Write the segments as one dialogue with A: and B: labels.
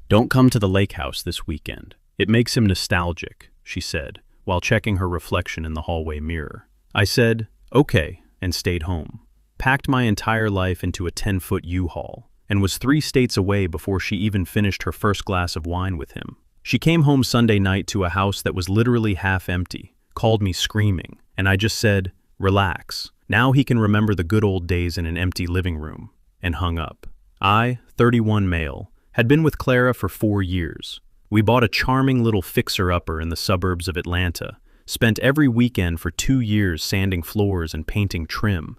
A: Don't come to the lake house this weekend. It makes him nostalgic, she said, while checking her reflection in the hallway mirror. I said, okay, and stayed home. Packed my entire life into a 10-foot U-Haul, and was 3 states away before she even finished her first glass of wine with him. She came home Sunday night to a house that was literally half empty, called me screaming, and I just said, relax. Now he can remember the good old days in an empty living room, and hung up. I, 31 male, had been with Clara for 4 years. We bought a charming little fixer-upper in the suburbs of Atlanta, spent every weekend for 2 years sanding floors and painting trim,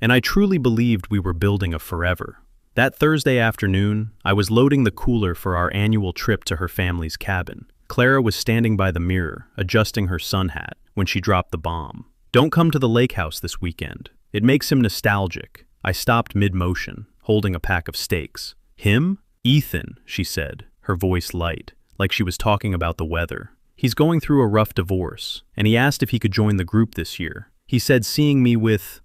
A: and I truly believed we were building a forever. That Thursday afternoon, I was loading the cooler for our annual trip to her family's cabin. Clara was standing by the mirror, adjusting her sun hat, when she dropped the bomb. Don't come to the lake house this weekend. It makes him nostalgic. I stopped mid-motion, holding a pack of steaks. Him? Ethan, she said, her voice light, like she was talking about the weather. He's going through a rough divorce, and he asked if he could join the group this year. He said seeing me with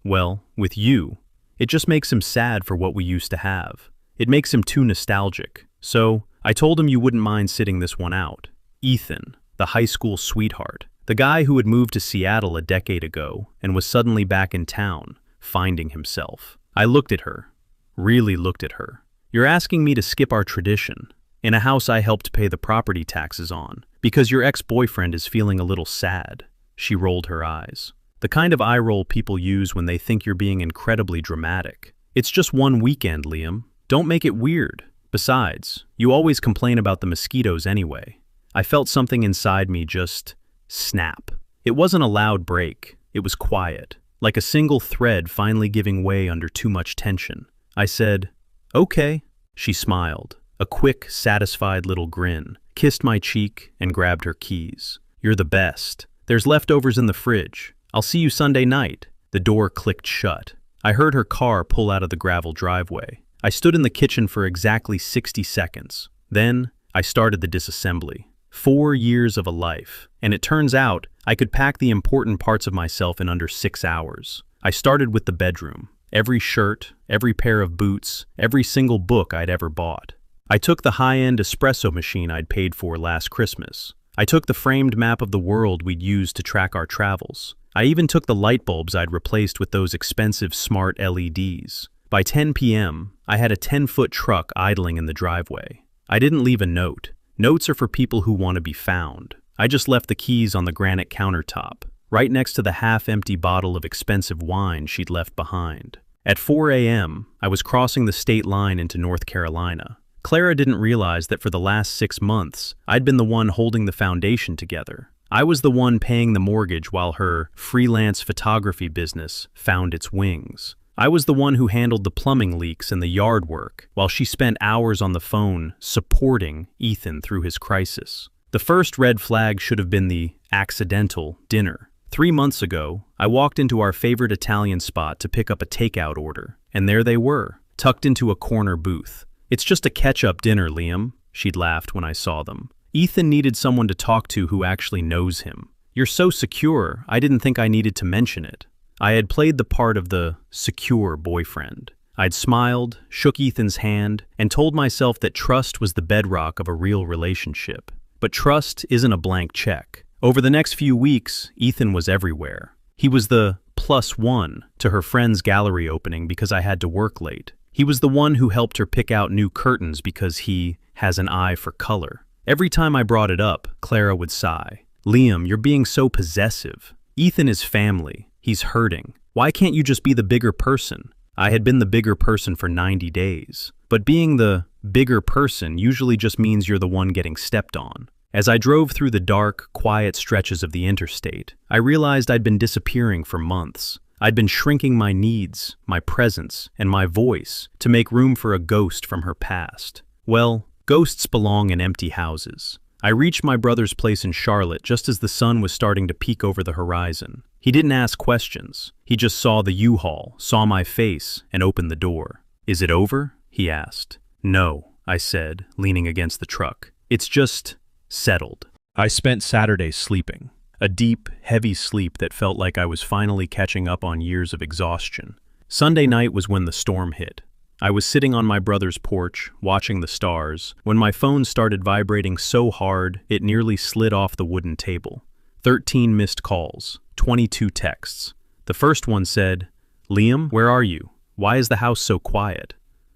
A: you, it just makes him sad for what we used to have. It makes him too nostalgic. So, I told him you wouldn't mind sitting this one out. Ethan, the high school sweetheart, the guy who had moved to Seattle a decade ago and was suddenly back in town, finding himself. I looked at her, really looked at her. You're asking me to skip our tradition, in a house I helped pay the property taxes on, because your ex-boyfriend is feeling a little sad. She rolled her eyes. The kind of eye roll people use when they think you're being incredibly dramatic. It's just one weekend, Liam. Don't make it weird. Besides, you always complain about the mosquitoes anyway. I felt something inside me just snap. It wasn't a loud break. It was quiet, like a single thread finally giving way under too much tension. I said, okay. She smiled, a quick, satisfied little grin, kissed my cheek, and grabbed her keys. You're the best. There's leftovers in the fridge. I'll see you Sunday night. The door clicked shut. I heard her car pull out of the gravel driveway. I stood in the kitchen for exactly 60 seconds. Then, I started the disassembly. 4 years of a life. And it turns out, I could pack the important parts of myself in under 6 hours. I started with the bedroom. Every shirt, every pair of boots, every single book I'd ever bought. I took the high-end espresso machine I'd paid for last Christmas. I took the framed map of the world we'd used to track our travels. I even took the light bulbs I'd replaced with those expensive smart LEDs. By 10 p.m., I had a 10-foot truck idling in the driveway. I didn't leave a note. Notes are for people who want to be found. I just left the keys on the granite countertop, right next to the half-empty bottle of expensive wine she'd left behind. At 4 a.m., I was crossing the state line into North Carolina. Clara didn't realize that for the last 6 months, I'd been the one holding the foundation together. I was the one paying the mortgage while her freelance photography business found its wings. I was the one who handled the plumbing leaks and the yard work, while she spent hours on the phone supporting Ethan through his crisis. The first red flag should have been the accidental dinner. 3 months ago, I walked into our favorite Italian spot to pick up a takeout order, and there they were, tucked into a corner booth. It's just a catch-up dinner, Liam, she'd laughed when I saw them. Ethan needed someone to talk to who actually knows him. You're so secure, I didn't think I needed to mention it. I had played the part of the secure boyfriend. I'd smiled, shook Ethan's hand, and told myself that trust was the bedrock of a real relationship. But trust isn't a blank check. Over the next few weeks, Ethan was everywhere. He was the +1 to her friend's gallery opening because I had to work late. He was the one who helped her pick out new curtains because he has an eye for color. Every time I brought it up, Clara would sigh. Liam, you're being so possessive. Ethan is family. He's hurting. Why can't you just be the bigger person? I had been the bigger person for 90 days. But being the bigger person usually just means you're the one getting stepped on. As I drove through the dark, quiet stretches of the interstate, I realized I'd been disappearing for months. I'd been shrinking my needs, my presence, and my voice to make room for a ghost from her past. Well, ghosts belong in empty houses. I reached my brother's place in Charlotte just as the sun was starting to peek over the horizon. He didn't ask questions. He just saw the U-Haul, saw my face, and opened the door. Is it over? He asked. No, I said, leaning against the truck. It's just settled. I spent Saturday sleeping. A deep, heavy sleep that felt like I was finally catching up on years of exhaustion. Sunday night was when the storm hit. I was sitting on my brother's porch, watching the stars, when my phone started vibrating so hard it nearly slid off the wooden table. 13 missed calls, 22 texts. The first one said, "Liam, where are you? Why is the house so quiet?"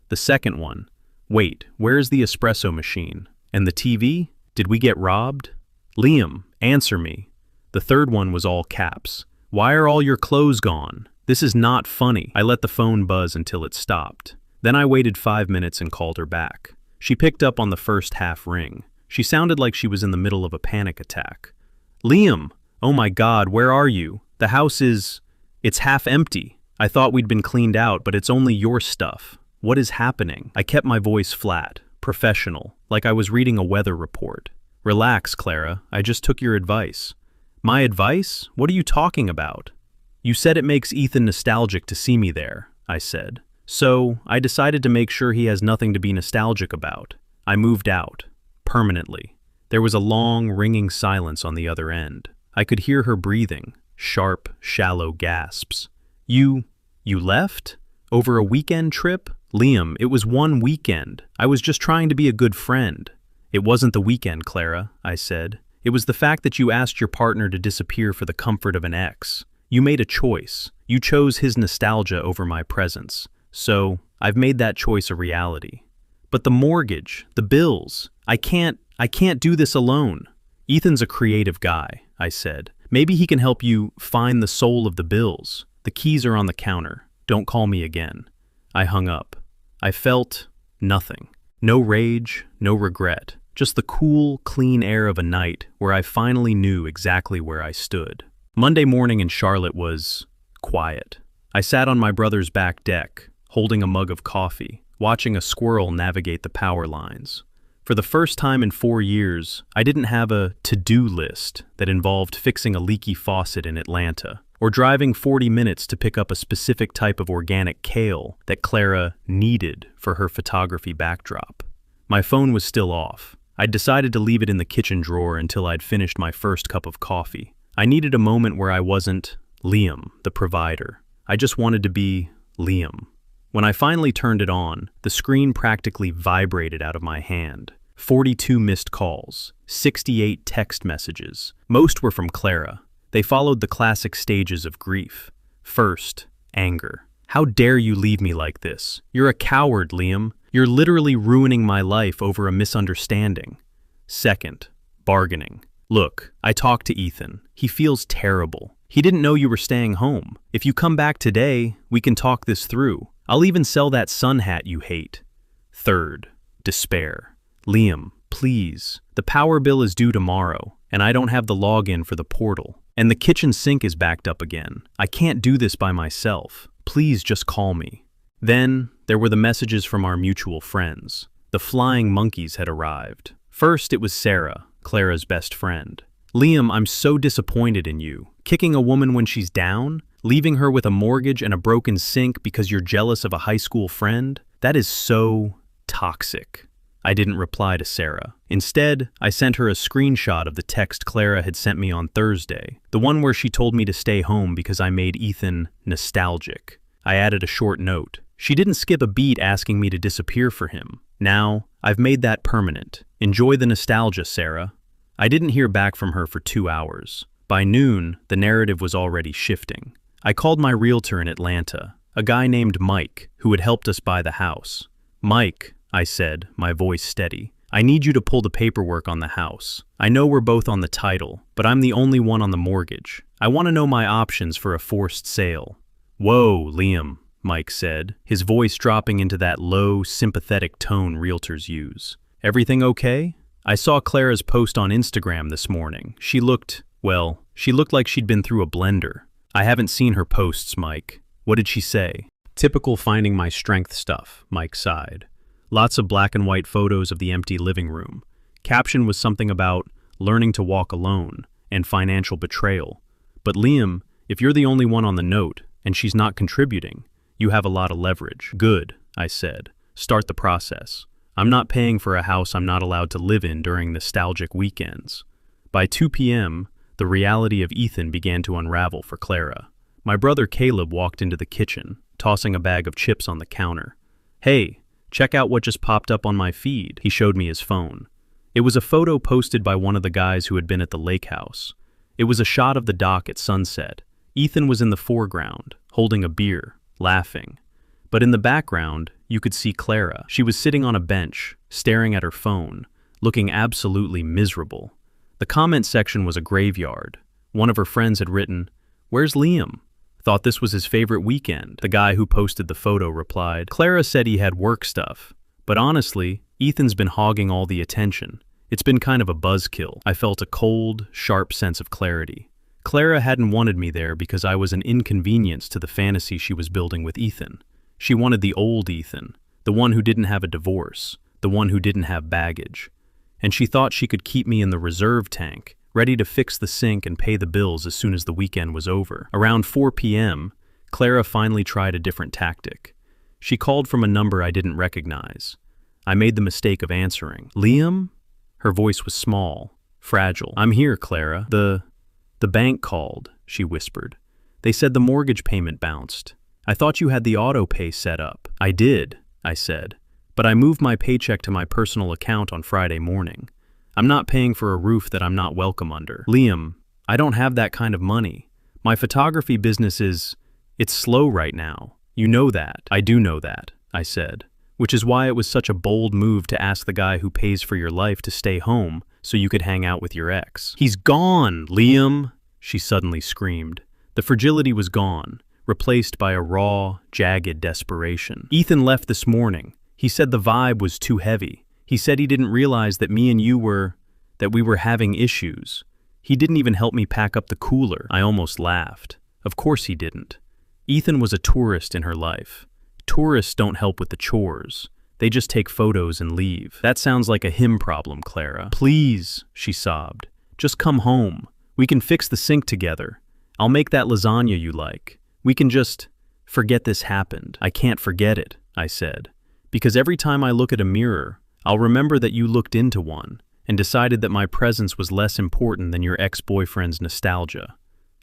A: The second one, "Wait, where's the espresso machine? And the TV? Did we get robbed? Liam, answer me." The third one was all caps. "Why are all your clothes gone? This is not funny." I let the phone buzz until it stopped. Then I waited 5 minutes and called her back. She picked up on the first half ring. She sounded like she was in the middle of a panic attack. "Liam, oh my God, where are you? The house it's half empty. I thought we'd been cleaned out, but it's only your stuff. What is happening?" I kept my voice flat, professional, like I was reading a weather report. "Relax, Clara, I just took your advice." "My advice? What are you talking about?" "You said it makes Ethan nostalgic to see me there," I said. "So, I decided to make sure he has nothing to be nostalgic about. I moved out. Permanently." There was a long, ringing silence on the other end. I could hear her breathing, sharp, shallow gasps. You left? Over a weekend trip?" "Liam, it was one weekend. I was just trying to be a good friend." "It wasn't the weekend, Clara," I said. "It was the fact that you asked your partner to disappear for the comfort of an ex. You made a choice. You chose his nostalgia over my presence. So, I've made that choice a reality." "But the mortgage, the bills, I can't do this alone." "Ethan's a creative guy," I said. "Maybe he can help you find the soul of the bills. The keys are on the counter. Don't call me again." I hung up. I felt nothing. No rage, no regret. Just the cool, clean air of a night where I finally knew exactly where I stood. Monday morning in Charlotte was quiet. I sat on my brother's back deck, holding a mug of coffee, watching a squirrel navigate the power lines. For the first time in 4 years, I didn't have a to-do list that involved fixing a leaky faucet in Atlanta, or driving 40 minutes to pick up a specific type of organic kale that Clara needed for her photography backdrop. My phone was still off. I'd decided to leave it in the kitchen drawer until I'd finished my first cup of coffee. I needed a moment where I wasn't Liam, the provider. I just wanted to be Liam. When I finally turned it on, the screen practically vibrated out of my hand. 42 missed calls, 68 text messages. Most were from Clara. They followed the classic stages of grief. First, anger. "How dare you leave me like this? You're a coward, Liam. You're literally ruining my life over a misunderstanding." Second, bargaining. "Look, I talked to Ethan. He feels terrible. He didn't know you were staying home. If you come back today, we can talk this through. I'll even sell that sun hat you hate." Third, despair. "Liam, please. The power bill is due tomorrow, and I don't have the login for the portal. And the kitchen sink is backed up again. I can't do this by myself. Please just call me." Then, there were the messages from our mutual friends. The flying monkeys had arrived. First, it was Sarah, Clara's best friend. "Liam, I'm so disappointed in you. Kicking a woman when she's down? Leaving her with a mortgage and a broken sink because you're jealous of a high school friend? That is so toxic." I didn't reply to Sarah. Instead, I sent her a screenshot of the text Clara had sent me on Thursday, the one where she told me to stay home because I made Ethan nostalgic. I added a short note. She didn't skip a beat asking me to disappear for him. Now, I've made that permanent. Enjoy the nostalgia, Sarah. I didn't hear back from her for 2 hours. By noon, the narrative was already shifting. I called my realtor in Atlanta, a guy named Mike, who had helped us buy the house. "Mike," I said, my voice steady, "I need you to pull the paperwork on the house. I know we're both on the title, but I'm the only one on the mortgage. I want to know my options for a forced sale." "Whoa, Liam," Mike said, his voice dropping into that low, sympathetic tone realtors use. "Everything okay? I saw Clara's post on Instagram this morning. She looked like she'd been through a blender." "I haven't seen her posts, Mike. What did she say?" "Typical finding my strength stuff," Mike sighed. Lots of black and white photos of the empty living room. Caption was something about learning to walk alone and financial betrayal. "But Liam, if you're the only one on the note and she's not contributing, you have a lot of leverage." "Good," I said. "Start the process. I'm not paying for a house I'm not allowed to live in during nostalgic weekends." By 2 p.m., the reality of Ethan began to unravel for Clara. My brother Caleb walked into the kitchen, tossing a bag of chips on the counter. "Hey, check out what just popped up on my feed." He showed me his phone. It was a photo posted by one of the guys who had been at the lake house. It was a shot of the dock at sunset. Ethan was in the foreground, holding a beer, laughing. But in the background, you could see Clara. She was sitting on a bench, staring at her phone, looking absolutely miserable. The comment section was a graveyard. One of her friends had written, "Where's Liam? Thought this was his favorite weekend." The guy who posted the photo replied, "Clara said he had work stuff. But honestly, Ethan's been hogging all the attention. It's been kind of a buzzkill." I felt a cold, sharp sense of clarity. Clara hadn't wanted me there because I was an inconvenience to the fantasy she was building with Ethan. She wanted the old Ethan, the one who didn't have a divorce, the one who didn't have baggage. And she thought she could keep me in the reserve tank, ready to fix the sink and pay the bills as soon as the weekend was over. Around 4 p.m., Clara finally tried a different tactic. She called from a number I didn't recognize. I made the mistake of answering. "Liam?" Her voice was small, fragile. "I'm here, Clara. The bank called," she whispered. "They said the mortgage payment bounced. I thought you had the auto pay set up." "I did," I said, "but I moved my paycheck to my personal account on Friday morning. I'm not paying for a roof that I'm not welcome under." "Liam, I don't have that kind of money. My photography business it's slow right now. You know that." "I do know that," I said, "which is why it was such a bold move to ask the guy who pays for your life to stay home so you could hang out with your ex." "He's gone, Liam!" she suddenly screamed. The fragility was gone, replaced by a raw, jagged desperation. "Ethan left this morning. He said the vibe was too heavy. He said he didn't realize that me and you that we were having issues. He didn't even help me pack up the cooler." I almost laughed. Of course he didn't. Ethan was a tourist in her life. Tourists don't help with the chores. They just take photos and leave. "That sounds like a him problem, Clara." "Please," she sobbed. "Just come home. We can fix the sink together. I'll make that lasagna you like. We can just forget this happened." "I can't forget it," I said, "because every time I look at a mirror, I'll remember that you looked into one and decided that my presence was less important than your ex-boyfriend's nostalgia.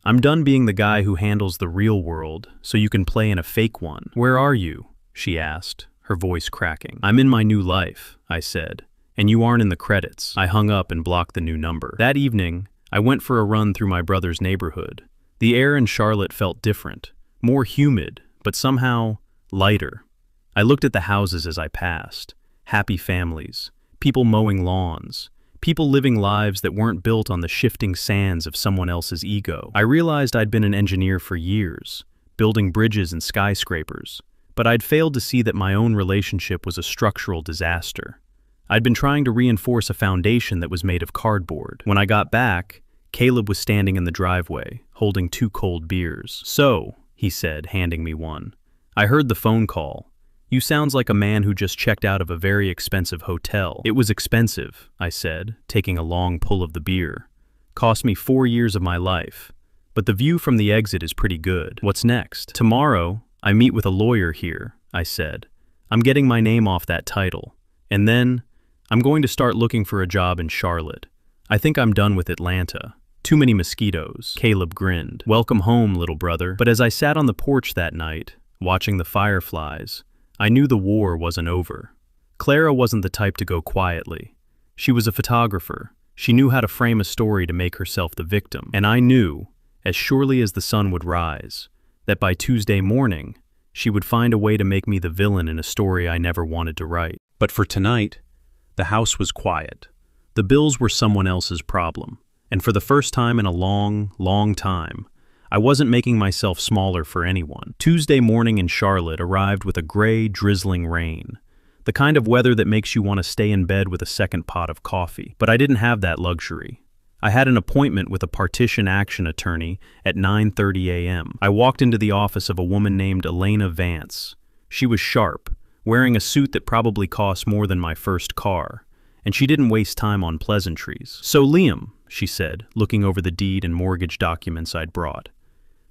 A: I'm done being the guy who handles the real world so you can play in a fake one." "Where are you?" she asked, her voice cracking. "I'm in my new life," I said, "and you aren't in the credits." I hung up and blocked the new number. That evening, I went for a run through my brother's neighborhood. The air in Charlotte felt different, more humid, but somehow lighter. I looked at the houses as I passed. Happy families, people mowing lawns, people living lives that weren't built on the shifting sands of someone else's ego. I realized I'd been an engineer for years, building bridges and skyscrapers, but I'd failed to see that my own relationship was a structural disaster. I'd been trying to reinforce a foundation that was made of cardboard. When I got back, Caleb was standing in the driveway, holding 2 cold beers. "So," he said, handing me one, "I heard the phone call. You sounds like a man who just checked out of a very expensive hotel." "It was expensive," I said, taking a long pull of the beer. "Cost me 4 years of my life. But the view from the exit is pretty good. What's next?" "Tomorrow, I meet with a lawyer here," I said. "I'm getting my name off that title. And then, I'm going to start looking for a job in Charlotte. I think I'm done with Atlanta. Too many mosquitoes." Caleb grinned. "Welcome home, little brother." But as I sat on the porch that night, watching the fireflies, I knew the war wasn't over. Clara wasn't the type to go quietly. She was a photographer. She knew how to frame a story to make herself the victim. And I knew, as surely as the sun would rise, that by Tuesday morning, she would find a way to make me the villain in a story I never wanted to write. But for tonight, the house was quiet. The bills were someone else's problem. And for the first time in a long, long time, I wasn't making myself smaller for anyone. Tuesday morning in Charlotte arrived with a gray, drizzling rain. The kind of weather that makes you want to stay in bed with a second pot of coffee. But I didn't have that luxury. I had an appointment with a partition action attorney at 9:30 a.m. I walked into the office of a woman named Elena Vance. She was sharp, wearing a suit that probably cost more than my first car, and she didn't waste time on pleasantries. "So Liam," she said, looking over the deed and mortgage documents I'd brought,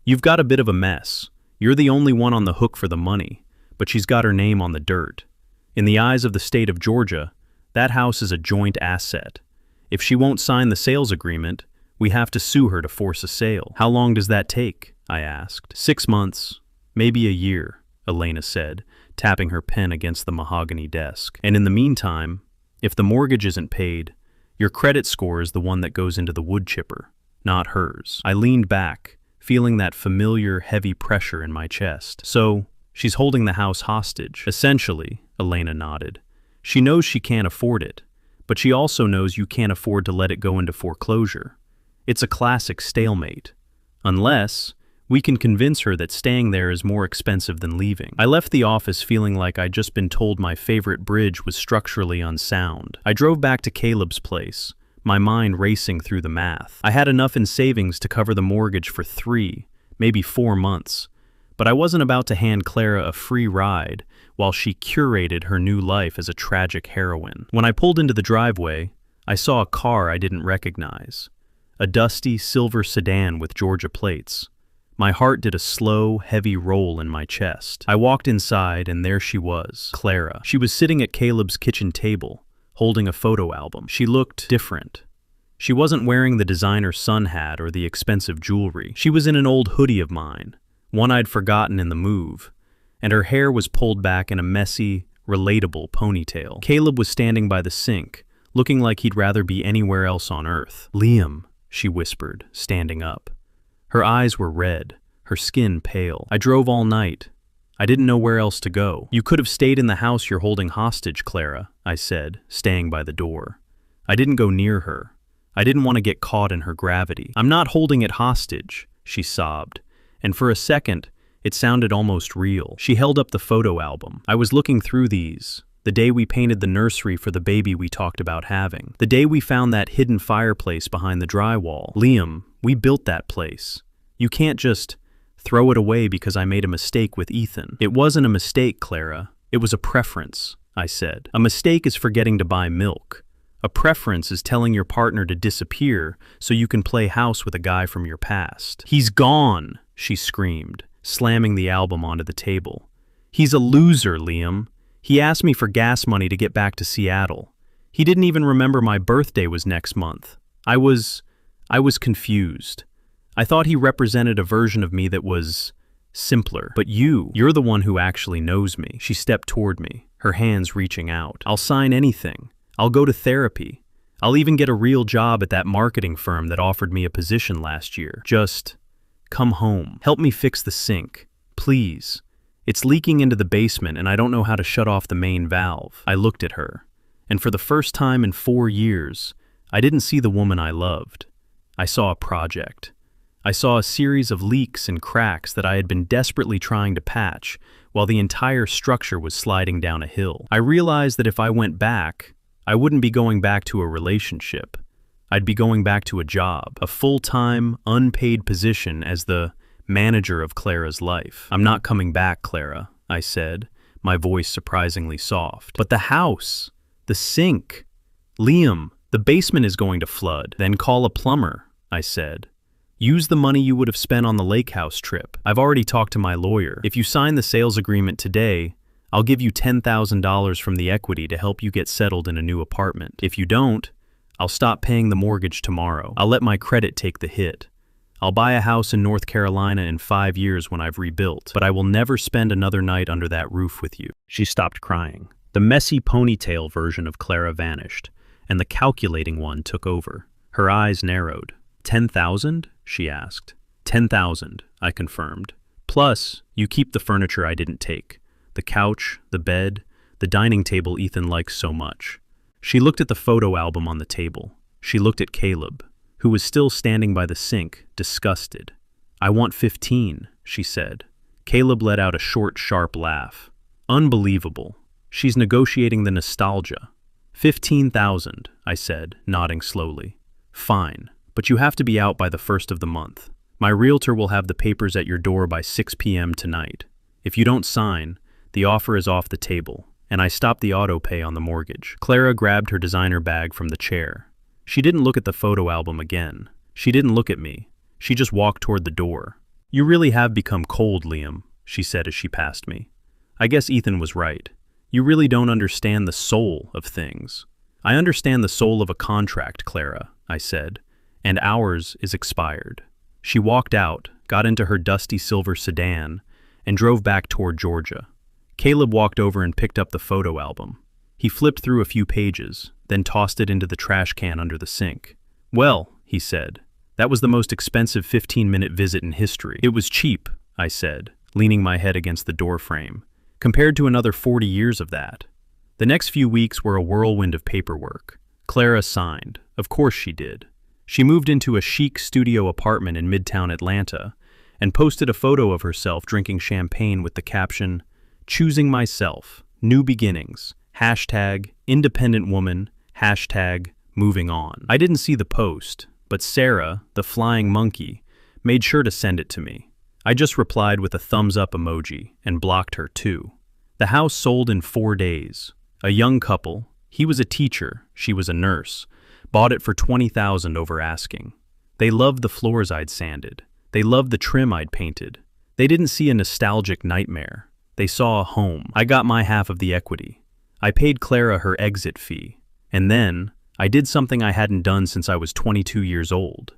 A: "you've got a bit of a mess. You're the only one on the hook for the money, but she's got her name on the dirt. In the eyes of the state of Georgia, that house is a joint asset. If she won't sign the sales agreement, we have to sue her to force a sale." "How long does that take?" I asked. 6 months, maybe a year," Elena said, tapping her pen against the mahogany desk. "And in the meantime, if the mortgage isn't paid, your credit score is the one that goes into the wood chipper, not hers." I leaned back, feeling that familiar, heavy pressure in my chest. "So, she's holding the house hostage." "Essentially," Elena nodded. "She knows she can't afford it, but she also knows you can't afford to let it go into foreclosure. It's a classic stalemate. Unless we can convince her that staying there is more expensive than leaving." I left the office feeling like I'd just been told my favorite bridge was structurally unsound. I drove back to Caleb's place, my mind racing through the math. I had enough in savings to cover the mortgage for 3, maybe 4 months, but I wasn't about to hand Clara a free ride while she curated her new life as a tragic heroine. When I pulled into the driveway, I saw a car I didn't recognize. A dusty silver sedan with Georgia plates. My heart did a slow, heavy roll in my chest. I walked inside, and there she was, Clara. She was sitting at Caleb's kitchen table, holding a photo album. She looked different. She wasn't wearing the designer sun hat or the expensive jewelry. She was in an old hoodie of mine, one I'd forgotten in the move, and her hair was pulled back in a messy, relatable ponytail. Caleb was standing by the sink, looking like he'd rather be anywhere else on earth. "Liam," she whispered, standing up. Her eyes were red, her skin pale. "I drove all night. I didn't know where else to go." "You could have stayed in the house you're holding hostage, Clara," I said, staying by the door. I didn't go near her. I didn't want to get caught in her gravity. "I'm not holding it hostage," she sobbed, and for a second, it sounded almost real. She held up the photo album. "I was looking through these. The day we painted the nursery for the baby we talked about having. The day we found that hidden fireplace behind the drywall. Liam, we built that place. You can't just throw it away because I made a mistake with Ethan." "It wasn't a mistake, Clara. It was a preference," I said. "A mistake is forgetting to buy milk. A preference is telling your partner to disappear so you can play house with a guy from your past." "He's gone," she screamed, slamming the album onto the table. "He's a loser, Liam. He asked me for gas money to get back to Seattle. He didn't even remember my birthday was next month. I was confused. I thought he represented a version of me that was simpler. But you're the one who actually knows me." She stepped toward me, her hands reaching out. "I'll sign anything. I'll go to therapy. I'll even get a real job at that marketing firm that offered me a position last year. Just come home. Help me fix the sink. Please. It's leaking into the basement and I don't know how to shut off the main valve." I looked at her, and for the first time in 4 years, I didn't see the woman I loved. I saw a project. I saw a series of leaks and cracks that I had been desperately trying to patch while the entire structure was sliding down a hill. I realized that if I went back, I wouldn't be going back to a relationship. I'd be going back to a job, a full-time, unpaid position as the manager of Clara's life. "I'm not coming back, Clara," I said, my voice surprisingly soft. "But the house, the sink. Liam, the basement is going to flood." "Then call a plumber," I said. "Use the money you would have spent on the lake house trip. I've already talked to my lawyer. If you sign the sales agreement today, I'll give you $10,000 from the equity to help you get settled in a new apartment. If you don't, I'll stop paying the mortgage tomorrow. I'll let my credit take the hit. I'll buy a house in North Carolina in 5 years when I've rebuilt, but I will never spend another night under that roof with you." She stopped crying. The messy ponytail version of Clara vanished, and the calculating one took over. Her eyes narrowed. "10,000? she asked. "10,000, I confirmed. Plus, you keep the furniture I didn't take. The couch, the bed, the dining table Ethan likes so much." She looked at the photo album on the table. She looked at Caleb, who was still standing by the sink, disgusted. "I want 15, she said. Caleb let out a short, sharp laugh. "Unbelievable. She's negotiating the nostalgia." 15,000, I said, nodding slowly. "Fine, but you have to be out by the 1st of the month. My realtor will have the papers at your door by 6 p.m. tonight. If you don't sign, the offer is off the table," and I stopped the auto pay on the mortgage. Clara grabbed her designer bag from the chair. She didn't look at the photo album again. She didn't look at me. She just walked toward the door. "You really have become cold, Liam," she said as she passed me. "I guess Ethan was right. You really don't understand the soul of things." "I understand the soul of a contract, Clara," I said, "and ours is expired." She walked out, got into her dusty silver sedan, and drove back toward Georgia. Caleb walked over and picked up the photo album. He flipped through a few pages, then tossed it into the trash can under the sink. "Well," he said, "that was the most expensive 15-minute visit in history." "It was cheap," I said, leaning my head against the doorframe, "compared to another 40 years of that." The next few weeks were a whirlwind of paperwork. Clara signed. Of course she did. She moved into a chic studio apartment in Midtown Atlanta and posted a photo of herself drinking champagne with the caption, "Choosing myself, new beginnings, #independent woman, #moving on." I didn't see the post, but Sarah, the flying monkey, made sure to send it to me. I just replied with a thumbs up emoji and blocked her too. The house sold in 4 days. A young couple, he was a teacher, she was a nurse, bought it for $20,000 over asking. They loved the floors I'd sanded. They loved the trim I'd painted. They didn't see a nostalgic nightmare. They saw a home. I got my half of the equity. I paid Clara her exit fee. And then, I did something I hadn't done since I was 22 years old.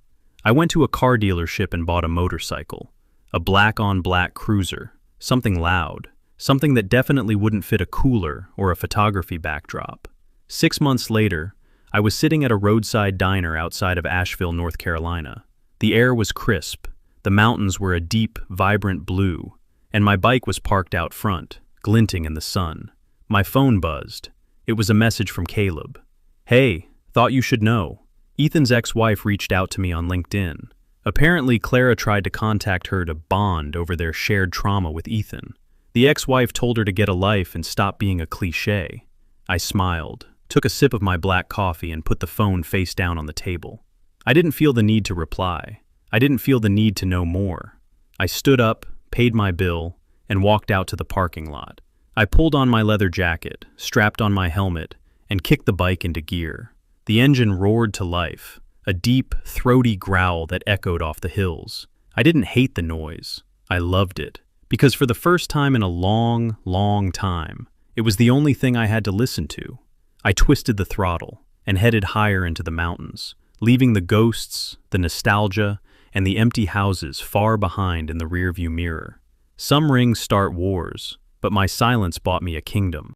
A: I went to a car dealership and bought a motorcycle. A black-on-black cruiser. Something loud. Something that definitely wouldn't fit a cooler or a photography backdrop. 6 months later, I was sitting at a roadside diner outside of Asheville, North Carolina. The air was crisp. The mountains were a deep, vibrant blue, and my bike was parked out front, glinting in the sun. My phone buzzed. It was a message from Caleb. "Hey, thought you should know. Ethan's ex-wife reached out to me on LinkedIn. Apparently, Clara tried to contact her to bond over their shared trauma with Ethan. The ex-wife told her to get a life and stop being a cliché." I smiled, took a sip of my black coffee, and put the phone face down on the table. I didn't feel the need to reply. I didn't feel the need to know more. I stood up, paid my bill, and walked out to the parking lot. I pulled on my leather jacket, strapped on my helmet, and kicked the bike into gear. The engine roared to life, a deep, throaty growl that echoed off the hills. I didn't hate the noise. I loved it, because for the first time in a long, long time, it was the only thing I had to listen to. I twisted the throttle and headed higher into the mountains, leaving the ghosts, the nostalgia, and the empty houses far behind in the rearview mirror. Some rings start wars, but my silence bought me a kingdom.